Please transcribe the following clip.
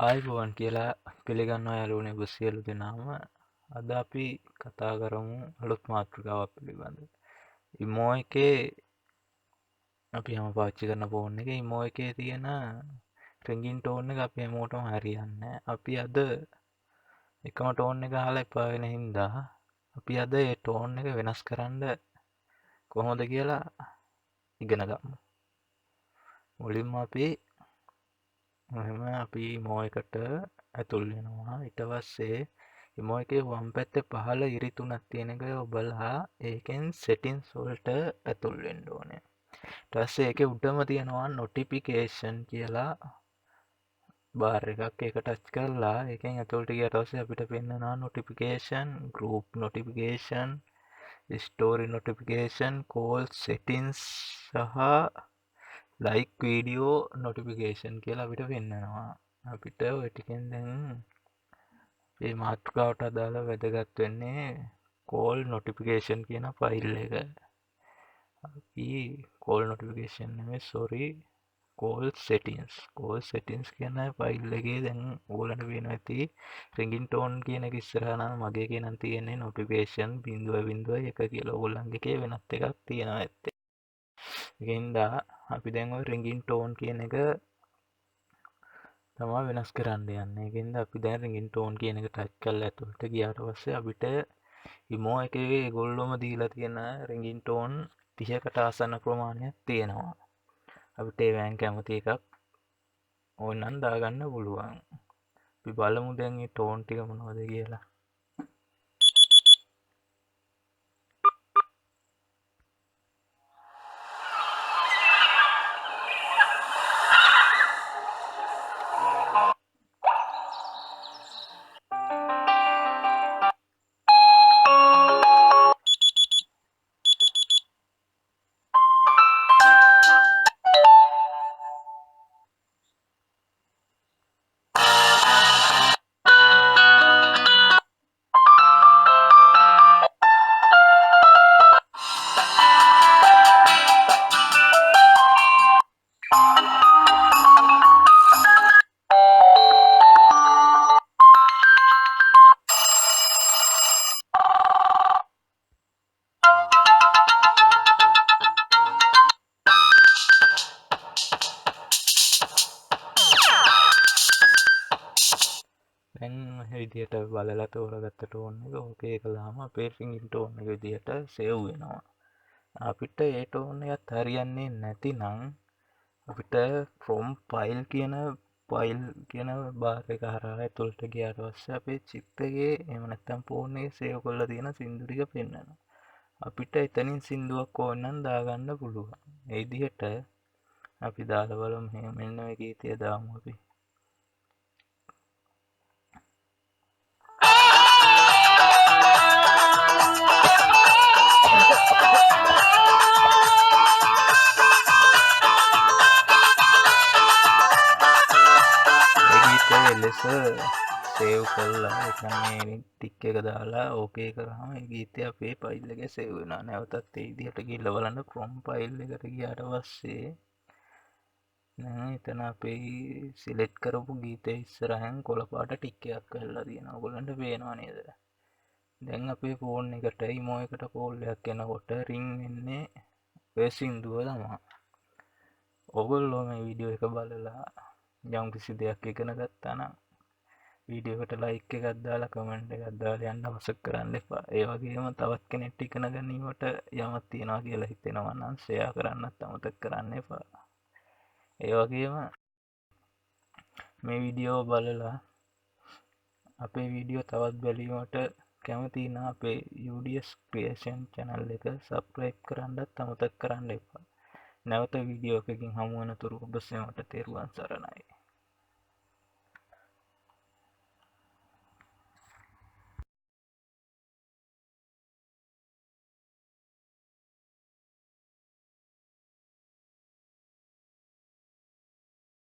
ආයිබෝවන් කියලා පිළිගන්නවා යාළුවනේ ඔබ සියලු දෙනාම. අද අපි කතා කරමු අලුත් මාතෘකාවක් පිළිබඳ. ඉමෝ එකේ අපි හැම පාවිච්චි කරන ෆෝන් එකේ ඉමෝ එකේ තියෙන රින්ගින් ටෝන් එක අපි හැමෝටම හරියන්නේ නැහැ. අපි අද එකම ටෝන් එක අහලා එපා වෙන හින්දා අපි අද ඒ ටෝන් එක වෙනස් කරන්න කොහොමද කියලා ඉගෙන ගමු. මුලින්ම අපි ඉමෝ එකට ඇතුල් වෙනවා. ඊට පස්සේ ඉමෝ එකේ වම් පැත්තේ පහළ ඉරි තුනක් තියෙන එක ඔබලා ඒකෙන් settings වලට ඇතුල් වෙන්න ඕනේ. ඊට පස්සේ ඒකේ උඩම තියෙනවා notification කියලා බාර් එකක්. ඒක ටච් කරලා ඒකෙන් ඇතුළට ගියට පස්සේ අපිට පෙන්නනවා notification, group notification, story notification, call settings සහ like video notification කියලා අපිට පෙන්නනවා. අපිට ඔය ටිකෙන් දැන් මේ මාතෘකාවට අදාළ වැදගත් වෙන්නේ call notification කියන ෆයිල් එක. අපි call notification නෙමෙයි sorry call settings කියන ෆයිල් එකේ දැන් ඕගොල්ලන්ට පේනවා ඇති ringtone කියන එක ඉස්සරහා නම් මගේ එකේ නම් තියෙන්නේ notification 0.1 කියලා. ඕගොල්ලන්ගේ එකේ වෙනත් එකක් තියෙනවා ඇත්තේ. ඒකින්ද අපි දැන් ওই ringtone කියන එක තමයි වෙනස් කරන්න යන්නේ. ඒකින්ද අපි දැන් ringtone කියන එක ටච් කරලා ඇතුළට ගියාට පස්සේ අපිට ඉමෝ එකේ ඒගොල්ලොම දීලා තියෙන ringtone 30කට ආසන්න ප්‍රමාණයක් තියෙනවා. අපිට ඒවෙන් කැමති එකක් ඕනනම් දාගන්න පුළුවන්. අපි බලමු දැන් මේ ටෝන් ටික මොනවද කියලා. දැන් මේ විදිහට බලලා තෝරගත්ත ටෝන් එක ඕකේ කළාම අපේ ringtone එක විදිහට සේව් වෙනවා. අපිට ඒ ටෝන් එකත් හරියන්නේ නැතිනම් අපිට from file කියන බාර් එක හරහා ඇතුළට ගියාට පස්සේ අපේ chip එකේ එහෙම නැත්නම් ෆෝන් එකේ සේව් කරලා තියෙන සින්දු ටික පෙන්නනවා. අපිට එතනින් සින්දුවක් ඕන නම් දාගන්න පුළුවන්. ඒ විදිහට අපි දාලා බලමු. මෙන්න මේ ගීතය දාමු අපි. ලෙස සේව් කරලා එකන්නේ ටික් එක දාලා ඕකේ කරාම ඒ ගීතය අපේ ෆයිල් එකේ සේව් වෙනවා. නැවතත් ඒ විදිහට ගිහලා බලන්න from ෆයිල් එකට ගියාට පස්සේ දැන් එතන අපේ සිලෙක්ට් කරපු ගීතය ඉස්සරහින් කොළ පාට ටික් එකක් කරලා තියෙනවා. ඔයගොල්ලන්ට පේනවා නේද? දැන් අපේ ෆෝන් එකට ඉමෝ එකට කෝල් එකක් එනකොට රින් වෙන්නේ ඔය සින්දුව තමයි. ඔයගොල්ලෝ මේ වීඩියෝ එක බලලා යම් කිසි දෙයක් ඉගෙන ගත්තා නම් වීඩියෝ එකට ලයික් එකක් දාලා කමෙන්ට් එකක් දාලා යන්න අවශ්‍ය කරන්න එපා. ඒ වගේම තවත් කෙනෙක්ට ඉගෙන ගැනීමට යමක් තියනවා කියලා හිතෙනවා නම් ෂෙයා කරන්නත් අමතක කරන්න එපා. ඒ වගේම මේ වීඩියෝ බලලා අපේ වීඩියෝ තවත් බැලීමට කැමති නම් අපේ UDS Creation channel එක subscribe කරන්නත් අමතක කරන්න එපා. නැවත වීඩියෝ එකකින් හමු වෙනතුරු ඔබ සැමට තෙරුවන් සරණයි.